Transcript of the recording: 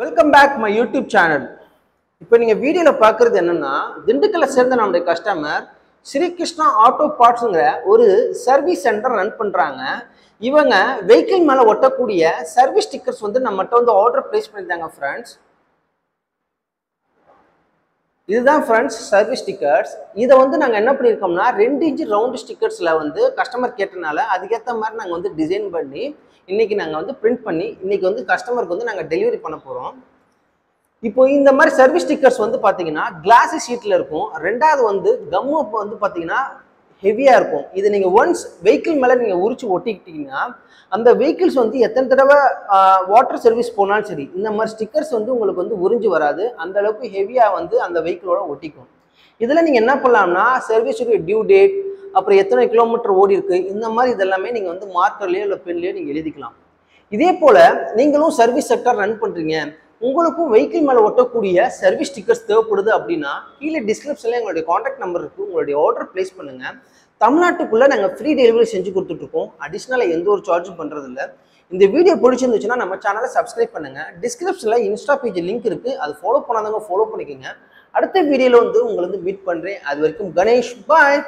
Welcome back my YouTube channel. இப்போ நீங்கள் வீடியோவில் பார்க்குறது என்னென்னா, திண்டுக்கல்லை சேர்ந்த நம்முடைய கஸ்டமர் ஸ்ரீகிருஷ்ணா ஆட்டோ பார்ட்ஸுங்கிற ஒரு சர்வீஸ் சென்டர் ரன் பண்ணுறாங்க. இவங்க வெஹிக்கிள் மேலே ஒட்டக்கூடிய சர்வீஸ் ஸ்டிக்கர்ஸ் வந்து நம்மகிட்ட வந்து ஆர்டர் ப்ளேஸ் பண்ணியிருந்தாங்க ஃப்ரெண்ட்ஸ். இதுதான் ஃப்ரெண்ட்ஸ் சர்வீஸ் ஸ்டிக்கர்ஸ். இதை வந்து நாங்கள் என்ன பண்ணியிருக்கோம்னா 2 இன்ச் ரவுண்டு ஸ்டிக்கர்ஸில் வந்து கஸ்டமர் கேட்டனால அதுக்கேற்ற மாதிரி நாங்கள் வந்து டிசைன் பண்ணி இன்றைக்கி நாங்கள் வந்து பிரிண்ட் பண்ணி இன்றைக்கி வந்து கஸ்டமருக்கு வந்து நாங்கள் டெலிவரி பண்ண போகிறோம். இப்போ இந்த மாதிரி சர்வீஸ் ஸ்டிக்கர்ஸ் வந்து பார்த்தீங்கன்னா கிளாஸ் ஷீட்டில் இருக்கும். ரெண்டாவது வந்து கம்மு வந்து பார்த்தீங்கன்னா ஹெவியாக இருக்கும். இது நீங்கள் ஒன்ஸ் வெஹிக்கிள் மேலே நீங்கள் உரிச்சு ஒட்டிக்கிட்டீங்கன்னா அந்த வெஹிக்கிள்ஸ் வந்து எத்தனை தடவை வாட்டர் சர்வீஸ் போனாலும் சரி இந்த மாதிரி ஸ்டிக்கர்ஸ் வந்து உங்களுக்கு வந்து உறிஞ்சு வராது. அந்த அளவுக்கு ஹெவியாக வந்து அந்த வெஹிக்கிளோட ஒட்டிக்கும். இதில் நீங்கள் என்ன பண்ணலாம்னா சர்வீஸுடைய டியூ டேட், அப்புறம் எத்தனை கிலோமீட்டர் ஓடி இருக்கு, இந்த மாதிரி இதெல்லாமே நீங்கள் வந்து மார்க்கர்லேயோ இல்லை பென்லேயோ நீங்கள் எழுதிக்கலாம். இதே போல் நீங்களும் சர்வீஸ் செக்டர் ரன் பண்ணுறீங்க, உங்களுக்கும் வெஹிக்கிள் மேலே ஒட்டக்கூடிய சர்வீஸ் ஸ்டிக்கர்ஸ் தேவைப்படுது அப்படின்னா கீழே டிஸ்கிரிப்ஷனில் எங்களுடைய காண்டாக்ட் நம்பர் இருக்குது. உங்களுடைய ஆர்டர் ப்ளேஸ் பண்ணுங்கள். தமிழ்நாட்டுக்குள்ளே நாங்கள் ஃப்ரீ டெலிவரி செஞ்சு கொடுத்துட்ருக்கோம். அடிஷ்னலாக எந்த ஒரு சார்ஜும் பண்ணுறதில்ல. இந்த வீடியோ பிடிச்சிருந்துச்சுன்னா நம்ம சேனலை சப்ஸ்கிரைப் பண்ணுங்கள். டிஸ்கிரிப்ஷனில் இன்ஸ்டா பேஜ் லிங்க் இருக்குது, அது ஃபாலோ பண்ணாதவங்க ஃபாலோ பண்ணிக்கோங்க. அடுத்த வீடியோவில் வந்து உங்களை வந்து மீட் பண்ணுறேன். அது வரைக்கும் கணேஷ் பாய்.